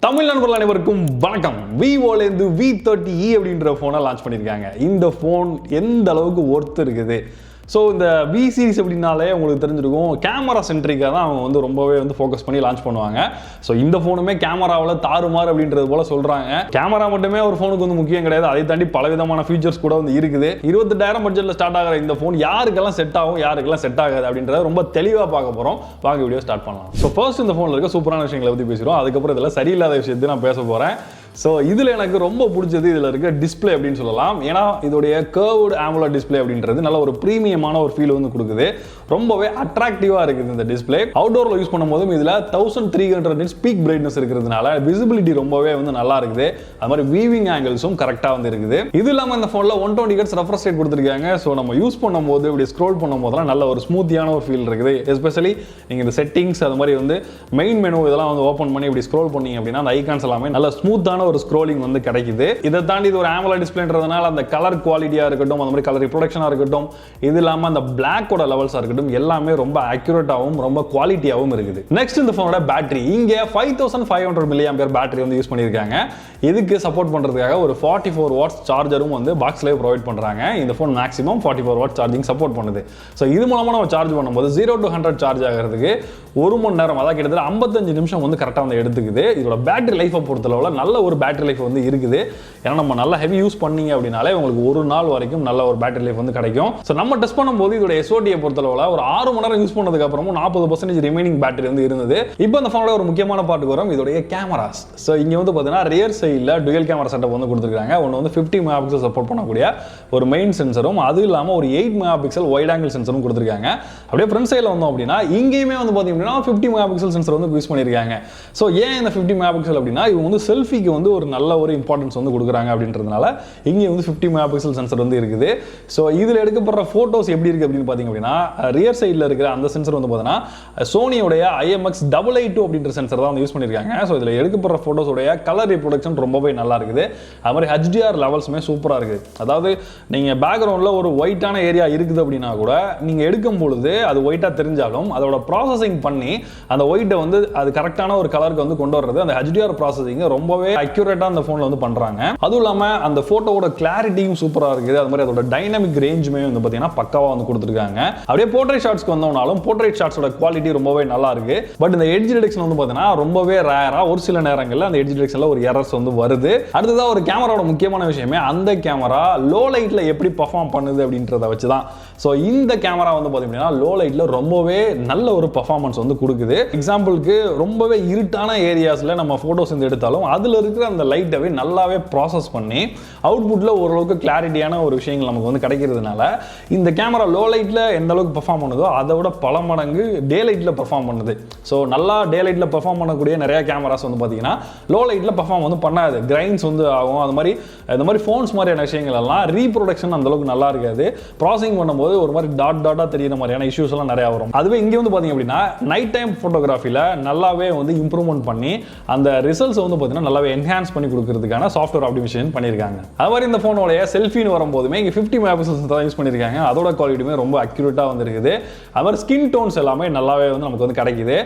தமிழ் நண்பர்கள் அனைவருக்கும் வணக்கம். விவோலேருந்து V30e அப்படின்ற ஃபோனை லான்ச் பண்ணியிருக்காங்க. இந்த ஃபோன் எந்த அளவுக்கு ஒர்த் இருக்குது. ஸோ இந்த V சீரிஸ் அப்படின்னாலே உங்களுக்கு தெரிஞ்சிருக்கும், கேமரா சென்ட்ரிக்காக தான் அவங்க வந்து ரொம்பவே வந்து ஃபோக்கஸ் பண்ணி லான்ச் பண்ணுவாங்க. ஸோ இந்த ஃபோனுமே கேமராவில் தாறுமாறு அப்படின்றது போல சொல்கிறாங்க. கேமரா மட்டுமே ஒரு ஃபோனுக்கு வந்து முக்கியம் கிடையாது, அதை தாண்டி பலவிதமான ஃபீச்சர்ஸ் கூட வந்து இருக்குது. 28,000 பட்ஜெட்டில் ஸ்டார்ட் ஆகிற இந்த ஃபோன் யாருக்கெல்லாம் செட் ஆகும், யாருக்கெல்லாம் செட் ஆகாது அப்படின்றத ரொம்ப தெளிவாக பார்க்க போகிறோம். வாங்க வீடியோ ஸ்டார்ட் பண்ணலாம். ஸோ ஃபர்ஸ்ட் இந்த ஃபோனில் இருக்க சூப்பரான விஷயங்களை பற்றி பேசுகிறோம். அதுக்கப்புறம் இதில் சரியில்லாத விஷயத்தை நான் பேச போகிறேன். ஸோ இதில் எனக்கு ரொம்ப பிடிச்சது இதில் இருக்க டிஸ்பிளே அப்படின்னு சொல்லலாம். ஏன்னா இதோடைய கர்வ்டு AMOLED டிஸ்பிளே அப்படின்றது நல்ல ஒரு ப்ரீமியமான ஒரு ஃபீல் வந்து கொடுக்குது. ரொம்பவே அட்ராக்டிவாக இருக்குது இந்த டிஸ்பிளே. அவுட்டோரில் யூஸ் பண்ணும்போதும் இதில் 1300 nits பீக் பிரைட்னஸ் இருக்கிறதுனால விசிபிலிட்டி ரொம்பவே வந்து நல்லா இருக்குது. அது மாதிரி வீவிங் ஆங்கிள்ஸும் கரெக்டாக வந்து இருக்குது. இது இல்லாமல் இந்த ஃபோனில் 120 Hz ரெஃப்ரெஷ் ரேட் கொடுத்துருக்காங்க. ஸோ நம்ம யூஸ் பண்ணும்போது இப்படி ஸ்க்ரோல் பண்ணும்போதெல்லாம் நல்ல ஒரு ஸ்மூத்தியான ஒரு ஃபீல் இருக்குது. எஸ்பெஷலி நீங்கள் இந்த செட்டிங்ஸ் அது மாதிரி வந்து மெயின் மெனு இதெல்லாம் வந்து ஓப்பன் பண்ணி இப்படி ஸ்க்ரோல் பண்ணீங்க அப்படின்னா அந்த ஐகான்ஸ் எல்லாமே நல்ல ஸ்மூத்தான ஒரு ஸ்க்ரோலிங் வந்து கிடைக்குது. இதை தாண்டி இது ஒரு AMOLED டிஸ்பிளேன்றதுனால அந்த கலர் குவாலிட்டியா இருக்கட்டும், அந்த மாதிரி கலர் ரிப்ரொடக்ஷனா இருக்கட்டும், இது இல்லாம அந்த பிளாக்கோட லெவல்ஸா இருக்கட்டும், எல்லாமே ரொம்ப அக்யூரேட்டாவும் ரொம்ப குவாலிட்டியாவும் இருக்குது. நெக்ஸ்ட் இந்த ஃபோனோட பேட்டரி, இங்க 5500 mAh பேட்டரி வந்து யூஸ் பண்ணியிருக்காங்க. இதுக்கு சப்போர்ட் பண்றதுக்காக ஒரு 44 வாட்ஸ் சார்ஜரும் வந்து பாக்ஸ்லயே ப்ரொவைட் பண்றாங்க. இந்த phone maximum 44 watts charging support பண்ணுது. ஸோ இது மூலமா நம்ம சார்ஜ் பண்ணும்போது 0 to 100 சார்ஜ் ஆகிறதுக்கு 1 மணி நேரம், அதாவது கிட்டத்தட்ட 55 நிமிஷம் வந்து கரெக்டாக வந்து எடுத்துக்குது. இதோட பேட்டரி லைஃபை பொறுத்தளவுல நல்ல ஒரு பேட்டரி லைஃப் வந்து இருக்குது. ஏன்னா நம்ம நல்லா ஹெவி யூஸ் பண்ணீங்க அப்படின்னாலே உங்களுக்கு ஒரு நாள் வரைக்கும் நல்ல ஒரு பேட்டரி லைஃப் வந்து கிடைக்கும். ஸோ நம்ம டெஸ்ட் பண்ணும்போது இதோட SOT பொறுத்தளவுல ஒரு 6 மணி நேரம் யூஸ் பண்ணதுக்கு அப்புறமும் 40% ரிமைனிங் பேட்டரி வந்து இருந்தது. இப்போ இந்த ஃபோனோட ஒரு முக்கியமான பார்ட்டுக்கு வரும், இதோடைய கேமராஸ். ஸோ இங்க வந்து பார்த்தீங்கன்னா ரியர் சைடில் டுயல் கேமரா செட்டப் வந்து கொடுத்துருக்காங்க. ஒன்று வந்து 50 மெகாபிக்சல் சப்போர்ட் பண்ணக்கூடிய ஒரு மெயின் சென்சரும், அது இல்லாமல் ஒரு 8 மெகாபிக்சல் வைட் ஆங்கிள் சென்சரும் கொடுத்துருக்காங்க. அப்படியே ஃப்ரண்ட் சைடில் வந்தோம் அப்படின்னா இங்கேயுமே வந்து பார்த்தீங்கன்னா 50 மெகாபிக்சல் சென்சர் வந்து யூஸ் பண்ணியிருக்காங்க. ஸோ ஏன் இந்த 50 மெகாபிக்சல் அப்படின்னா இவங்க வந்து செல்ஃபிக்கு வந்து ஒரு நல்ல ஒரு இம்பார்ட்டன்ஸ் வந்து கொடுக்குறாங்க அப்படின்றதுனால இங்கே வந்து 50 மெகாபிக்சல் சென்சர் வந்து இருக்குது. ஸோ இதில் எடுக்கப்படுற ஃபோட்டோஸ் எப்படி இருக்குது அப்படின்னு பார்த்தீங்க அப்படின்னா ரியர் சைடில் இருக்கிற அந்த சென்சர் வந்து பார்த்தீங்கன்னா சோனியோடைய IMX882 அப்படின்ற சென்சர் தான் வந்து யூஸ் பண்ணியிருக்காங்க. ஸோ இதில் எடுக்கப்படுற ஃபோட்டோஸோடைய கலர் ரிப்ரொடக்ஷன் ரொம்பவே நல்லா இருக்குது. அது மாதிரி HDR லெவல்ஸுமே சூப்பராக இருக்குது. அதாவது நீங்கள் பேக்ரவுண்டில் ஒரு ஒயிட்டான ஏரியா இருக்குது அப்படின்னா கூட நீங்கள் எடுக்கும் பொழுது அது ஒயிட்டாக தெரிஞ்சாலும் அதோட ப்ராசஸிங் பண்ணி அந்த ஒயிட்டை வந்து அது கரெக்டான ஒரு கலருக்கு வந்து கொண்டு வர்றது, அந்த HDR ப்ராசஸிங் ரொம்பவே அக்யூரேட்டாக அந்த ஃபோனில் வந்து பண்ணுறாங்க. அதுவும் இல்லாமல் அந்த ஃபோட்டோவோட கிளாரிட்டியும் சூப்பராக இருக்குது. அது மாதிரி அதோட டைனமிக் ரேஞ்சுமே வந்து பார்த்தீங்கன்னா பக்காவாக வந்து கொடுத்துருக்காங்க. அப்படியே போர்ட்ரைட் ஷாட்ஸ்க்கு வந்தோம்னாலும் போர்ட்ரைட் ஷாட்ஸோட குவாலிட்டி ரொம்பவே நல்லா இருக்கு. பட் இந்த எட்ஜ் டிடெக்ஷன் வந்து பார்த்தீங்கன்னா ரொம்பவே ரேரா ஒரு சில நேரங்களில் அந்த எட்ஜ் டிடெக்ஷனில் ஒரு எரர்ஸ் வந்து வருது. அடுத்ததாக ஒரு கேமராவோட முக்கியமான விஷயமே அந்த கேமரா லோ லைட்டில் எப்படி பர்ஃபார்ம் பண்ணுது அப்படின்றத வச்சு தான். ஸோ இந்த கேமரா வந்து பார்த்தீங்கன்னா லோ லைட்டில் ரொம்பவே நல்ல ஒரு பர்ஃபார்மன்ஸ் வந்து கொடுக்குது. எக்ஸாம்பிளுக்கு ரொம்பவே இருட்டான ஏரியாஸில் நம்ம ஃபோட்டோஸ் வந்து எடுத்தாலும் அதில் இருக்கிற அந்த லைட்டவே நல்லாவே ப்ராசஸ் பண்ணி அவுட்புட்டில் ஓரளவுக்கு கிளாரிட்டியான ஒரு விஷயங்கள் நமக்கு வந்து கிடைக்கிறதுனால இந்த கேமரா லோ லைட்டில் எந்த அளவுக்கு பர்ஃபார்ம் பண்ணுதோ அதை விட பல மடங்கு டே லைட்டில் பர்ஃபார்ம் பண்ணுது. ஸோ நல்லா டே லைட்டில் பர்ஃபார்ம் பண்ணக்கூடிய நிறைய கேமராஸ் வந்து பார்த்தீங்கன்னா லோ லைட்டில் பர்ஃபார்ம் வந்து பண்ணாது, கிரைன்ஸ் வந்து ஆகும். அது மாதிரி இந்த மாதிரி ஃபோன்ஸ் மாதிரியான விஷயங்கள் எல்லாம் ரீப்ரொடக்ஷன் அந்த அளவுக்கு நல்லா இருக்காது. ப்ராசஸிங் பண்ணும்போது ஒரு மாதிரி டாட்டாக தெரியுற மாதிரியான இஷ்யூஸ் எல்லாம் நிறையா வரும். அதுவே இங்கே வந்து பார்த்தீங்க அப்படின்னா நைட் டைம் ஃபோட்டோகிராஃபியில் நல்லாவே வந்து இம்ப்ரூவ்மெண்ட் பண்ணி அந்த ரிசல்ட்ஸ் வந்து பார்த்தீங்கன்னா நல்லாவே என்ஹான்ஸ் பண்ணி கொடுக்கறதுக்கான சாஃப்ட்வேர் ஆப்டிமைசேஷன் பண்ணியிருக்காங்க. அது மாதிரி இந்த ஃபோனோடைய செல்ஃபின்னு வரும்போதுமே இங்கே 50 மெகாபிக்சல் தான் யூஸ் பண்ணியிருக்காங்க. அதோட குவாலிட்டியுமே ரொம்ப அக்யூரேட்டாக வந்து இருக்குது. அது மாதிரி ஸ்கின் டோன்ஸ் எல்லாமே நல்லாவே வந்து நமக்கு வந்து கிடைக்குது.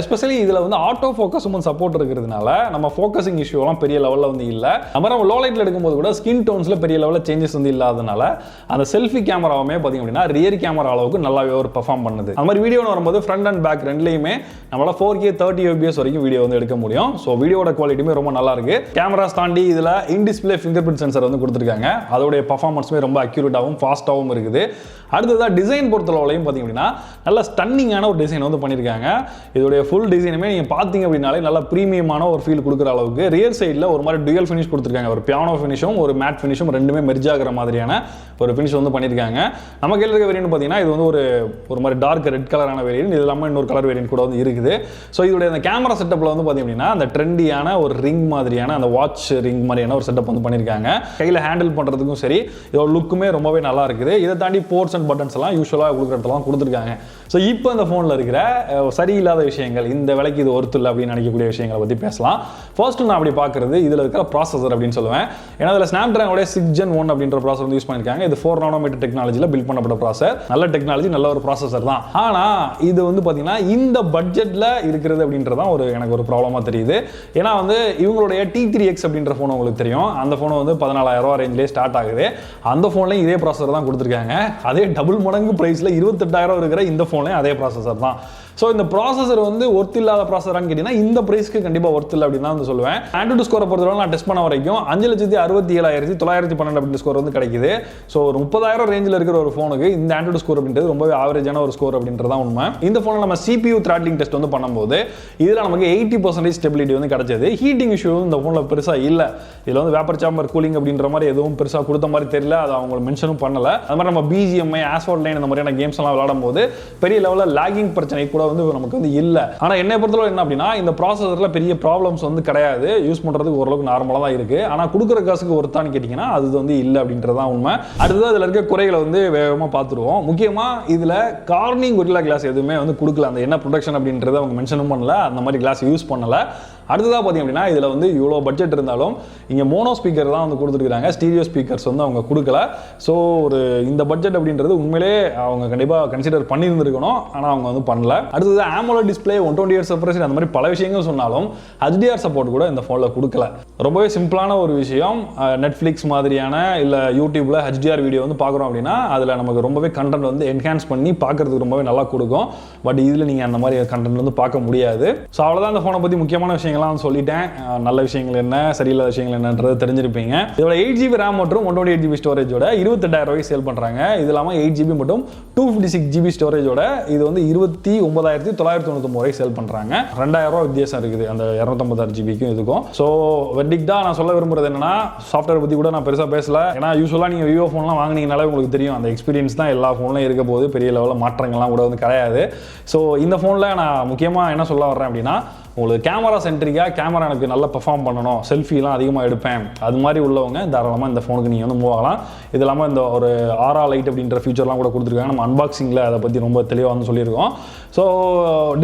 எஸ்பெஷலி இதில் வந்து ஆட்டோ ஃபோக்கஸும் வந்து சப்போர்ட் இருக்கிறதுனால நம்ம ஃபோக்கஸிங் இஷ்யூலாம் பெரிய லெவலில் வந்து இல்லை. அப்புறம் நம்ம லோ லைட்டில் எடுக்கும்போது கூட ஸ்கின் டோன்ஸில் பெரிய லெவலில் சேஞ்சஸ் வந்து இல்லாதனால அந்த செல்ஃபி கேமராவுமே பார்த்தீங்க அப்படின்னா ரியர் கேமரா அளவுக்கு நல்லாவே ஒரு பர்ஃபார்ம் பண்ணுது. அது மாதிரி வீடியோன்னு வரும்போது ஃப்ரண்ட் அண்ட் பேக் ரெண்டுலையுமே நம்மளால 4K 30 fps வரைக்கும் வீடியோ வந்து எடுக்க முடியும். ஸோ வீடியோட குவாலிட்டியுமே ரொம்ப நல்லா இருக்கு. கேமராஸ் தாண்டி இதில் in display finger print sensor வந்து கொடுத்துருக்காங்க. அதோடைய பர்ஃபார்மன்ஸுமே ரொம்ப அக்யூரேட்டாகவும் ஃபாஸ்ட்டாகவும் இருக்குது. அடுத்ததாக டிசைன் பொறுத்தளவுலையும் பார்த்தீங்க அப்படின்னா நல்ல ஸ்டன்னிங்கான ஒரு டிசைன் வந்து பண்ணியிருக்காங்க. இதோடைய ஃபுல் டிசைனுமே நீங்கள் பார்த்தீங்க அப்படின்னாலே நல்ல ப்ரீமியமான ஒரு ஃபீல் கொடுக்குற அளவுக்கு ரியர் சைடில் ஒரு மாதிரி டுயல் ஃபினிஷ் கொடுத்துருக்காங்க. ஒரு பியானோ ஃபினிஷும் ஒரு மேட் ஃபினிஷும் ரெண்டுமே மெர்ஜ் ஆகிற மாதிரியான ஒரு ஃபினிஷ் வந்து பண்ணியிருக்காங்க. நம்ம கையில் இருக்க வேரியன்ட் பார்த்தீங்கன்னா இது வந்து ஒரு மாதிரி டார்க் ரெட் கலரான வேரியன்ட், இது இல்லாமல் இன்னொரு கலர் வேரியன்ட் கூட வந்து இருக்குது. ஸோ இதோடைய அந்த கேமரா செட்டப்பில் வந்து பார்த்தீங்க அப்படின்னா அந்த ட்ரெண்டியான ஒரு ரிங் மாதிரி மாதிரியான அந்த வாட்ச் ரிங் மாதிரியான ஒரு செட்டப் வந்து பண்ணியிருக்காங்க. கையில் ஹேண்டில் பண்ணுறதுக்கும் சரி, இதோட லுக்குமே ரொம்பவே நல்லா இருக்குது. இதை தாண்டி போர்ட்ஸ் அண்ட் பட்டன்ஸ் எல்லாம் யூஸ்வலாக கொடுக்குறதெல்லாம் கொடுத்துருக்காங்க. ஸோ இப்போ இந்த ஃபோனில் இருக்கிற சரியில்லாத விஷயங்கள், இந்த விலைக்கு இது ஒர்த்து இல்லை அப்படின்னு நினைக்கக்கூடிய விஷயங்களை பற்றி பேசலாம். ஃபர்ஸ்ட் நான் அப்படி பார்க்குறது இதில் இருக்கிற ப்ராசஸர் அப்படின்னு சொல்லுவேன். ஏன்னா அதில் ஸ்னாப்டிராகனோட 6 Gen 1 அப்படின்ற ப்ராசஸர் வந்து யூஸ் பண்ணியிருக்காங்க. இது 4 நானோமீட்டர் டெக்னாலஜியில் பில்ட் பண்ணப்பட்ட ப்ராசஸர். நல்ல டெக்னாலஜி, நல்ல ஒரு ப்ராசஸர் தான். ஆனால் இது வந்து பார்த்தீங்கன்னா இந்த பட்ஜெட்டில் இருக்கிறது அப்படின்றது தான் எனக்கு ஒரு ப்ராப்ளமாக தெரியுது. ஏன்னா வந்து இவங்களுடைய T3X அப்படின்ற ஃபோன் உங்களுக்கு தெரியும். அந்த ஃபோனை வந்து 14,000 ரேஞ்சிலே ஸ்டார்ட் ஆகுது. அந்த ஃபோன்லையும் இதே ப்ராசஸர் தான் கொடுத்துருக்காங்க. அதே டபுள் மடங்கு ப்ரைஸில் 28,000 இருக்கிற இந்த ஃபோன்லையும் அதே ப்ராசஸர் தான். ஸோ இந்த ப்ராசஸர் வந்து ஒர்த் இல்லாத ப்ராசஸரான்னு கேட்டிங்கன்னா இந்த ப்ரைஸ்க்கு கண்டிப்பாக ஒர்த் இல்லை அப்படின்னு தான் வந்து சொல்லுவேன். ஆண்ட்ராய்டு ஸ்கோரை பொறுத்தவரை நான் டெஸ்ட் பண்ண வரைக்கும் 5,67,912 அப்படின்ற ஸ்கோர் வந்து கிடைக்குது. ஸோ ஒரு 30,000 ரேஞ்சில் இருக்கிற ஒரு ஃபோனுக்கு இந்த ஆண்ட்ராய்டு ஸ்கோர் அப்படின்றது ரொம்பவே ஆவரேஜான ஒரு ஸ்கோர் அப்படின்றது தான் உண்மை. இந்த ஃபோனில் நம்ம CPU த்ராட்லிங் டெஸ்ட் வந்து பண்ணும்போது இதில் நமக்கு 80% ஸ்டெபிலிட்டி வந்து கிடைச்சது. ஹீட்டிங் இஷ்யூ இந்த ஃபோனில் பெருசாக இல்லை. இதில் வந்து வேப்பர் சாம்பர் கூலிங் அப்படின்ற மாதிரி எதுவும் பெருசாக கொடுத்த மாதிரி தெரியல. அதை அவங்க மென்ஷனும் பண்ணலை. அது மாதிரி நம்ம BGMI, ஆஸ்பால்ட் லைன் இந்த மாதிரியான கேம்ஸ் எல்லாம் விளையாடும் போது பெரிய லெவலில் லாகிங் பிரச்சனை கூட வந்து நமக்கு வந்து இல்லை. ஆனால் என்னை பொறுத்தவரை என்ன அப்படின்னா இந்த ப்ராசஸரில் பெரிய ப்ராப்ளம்ஸ் வந்து கிடையாது. யூஸ் பண்ணுறதுக்கு ஓரளவுக்கு நார்மலாக தான் இருக்குது. ஆனால் கொடுக்குற காசுக்கு ஒருத்தான்னு கேட்டிங்கன்னா அது வந்து இல்லை அப்படின்றது தான் உண்மை. அடுத்தது அதில் இருக்க குறைகளை வந்து வேகமாக பார்த்துருவோம். முக்கியமாக இதில் கார்னிங் கொரில்லா கிளாஸ் எதுவுமே வந்து கொடுக்கல. அந்த என்ன ப்ரொடக்ஷன் அப்படின்றத அவங்க மென்ஷனும் பண்ணல. அந்த மாதிரி கிளாஸ் யூஸ் பண்ணலை. அடுத்ததாக பார்த்தீங்க அப்படின்னா இதில் வந்து இவ்வளோ பட்ஜெட் இருந்தாலும் இங்கே மோனோ ஸ்பீக்கர் தான் வந்து கொடுத்துருக்காங்க. ஸ்டீரியோ ஸ்பீக்கர்ஸ் வந்து அவங்க கொடுக்கல. ஸோ ஒரு இந்த பட்ஜெட் அப்படின்றது உண்மையிலே அவங்க கண்டிப்பாக கன்சிடர் பண்ணியிருந்துருக்கணும். ஆனால் அவங்க வந்து பண்ணல. அடுத்தது AMOLED டிஸ்பிளே 120 Hz refresh அந்த மாதிரி பல விஷயங்கள் சொன்னாலும் HDR சப்போர்ட் கூட இந்த ஃபோனில் கொடுக்கல. ரொம்பவே சிம்பிளான ஒரு விஷயம். நெட்ஃப்ளிக்ஸ் மாதிரியான இல்லை யூடியூப்ல HDR வீடியோ வந்து பார்க்குறோம் அப்படின்னா அதில் நமக்கு ரொம்பவே கண்டென்ட் வந்து என்ஹான்ஸ் பண்ணி பார்க்கறதுக்கு ரொம்பவே நல்லா கொடுக்கும். பட் இதில் நீங்கள் அந்த மாதிரி கண்டென்ட் வந்து பார்க்க முடியாது. ஸோ அவ்வளோதான் இந்த ஃபோனை பற்றி முக்கியமான விஷயங்கள் சொல்லிட்டேன். நல்ல விஷயங்கள் என்ன, சரியில்லாத விஷயங்கள் என்னன்றது தெரிஞ்சிருப்பீங்க. இதோட 8GB RAM மற்றும் 128GB ஸ்டோரேஜோட 28,000 ரூபாய்க்கு சேல் பண்றாங்க. இது இல்லாம 8GB மற்றும் 256GB ஸ்டோரேஜோட இது வந்து 29,999 ரூபாய்க்கு சேல் பண்றாங்க. 2,000 ரூபாய் வித்தியாசம் இருக்குது அந்த 256GBக்கும் இதுக்கும். ஸோ வெர்டிக்டா நான் சொல்ல விரும்புறது என்னன்னா சாஃப்ட்வேர் பத்தி கூட நான் பெருசா பேசல. ஏன்னா யூஸ்வலா நீங்க விவோ ஃபோன்லாம் வாங்கினீங்கனாலே உங்களுக்கு தெரியும் அந்த எக்ஸ்பீரியன்ஸ் தான் எல்லா ஃபோன்லையும் இருக்க போது. பெரிய லெவலில் மாற்றங்கள்லாம் கூட வந்து கிடையாது. ஸோ இந்த ஃபோனில் நான் முக்கியமாக என்ன சொல்ல வர்றேன் அப்படின்னா உங்களுக்கு கேமரா சென்ட்ரிக்காக கேமரா எனக்கு நல்லா பெர்ஃபார்ம் பண்ணணும், செல்ஃபிலாம் அதிகமாக எடுப்பேன், அது மாதிரி உள்ளவங்க தாராளமாக இந்த ஃபோனுக்கு நீங்கள் வந்து மூவ் ஆகலாம். இது இல்லாமல் இந்த ஒரு ஆரா லைட் அப்படின்ற ஃபியூச்சர்லாம் கூட கொடுத்துருக்காங்க. நம்ம அன்பாக்சிங்கில் அதை பற்றி ரொம்ப தெளிவாக வந்து சொல்லியிருக்கோம். ஸோ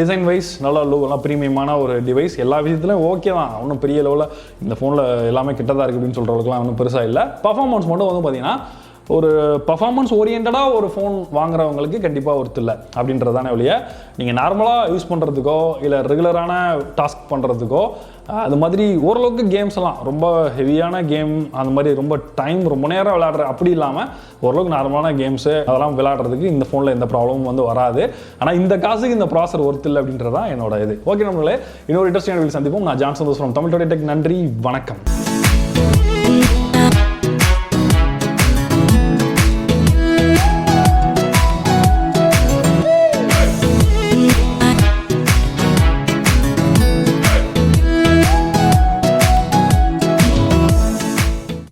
டிசைன் வைஸ் நல்லா லுக் ப்ரீமியமான ஒரு டிவைஸ். எல்லா விஷயத்துலையும் ஓகே தான். ஒன்றும் பெரிய லெவலில் இந்த ஃபோனில் எல்லாமே கிட்டதாக இருக்குது அப்படின்னு சொல்கிறவங்களுக்குலாம் ஒன்றும் பெருசாக இல்லை. பர்ஃபார்மன்ஸ் மட்டும் வந்து பார்த்தீங்கன்னா ஒரு பர்ஃபார்மன்ஸ் ஓரியன்டாக ஒரு ஃபோன் வாங்குறவங்களுக்கு கண்டிப்பாக ஒர்த் இல்லை அப்படின்றதானே ஒழிய நீங்கள் நார்மலாக யூஸ் பண்ணுறதுக்கோ இல்லை ரெகுலரான டாஸ்க் பண்ணுறதுக்கோ அது மாதிரி ஓரளவுக்கு கேம்ஸ் எல்லாம் ரொம்ப ஹெவியான கேம் அந்த மாதிரி ரொம்ப டைம் ரொம்ப நேரம் விளையாடுற அப்படி இல்லாமல் ஓரளவுக்கு நார்மலான கேம்ஸு அதெல்லாம் விளையாடுறதுக்கு இந்த ஃபோனில் எந்த ப்ராப்ளமும் வந்து வராது. ஆனால் இந்த காசுக்கு இந்த ப்ராசர் ஒர்த் இல்லை அப்படின்றதான் என்னோட இது. ஓகே நம்மளே இன்னொரு இன்ட்ரெஸ்டிங் வீடியோ சந்திப்போம். நான் Johnson Tosh from Tamil today tech. நன்றி, வணக்கம்.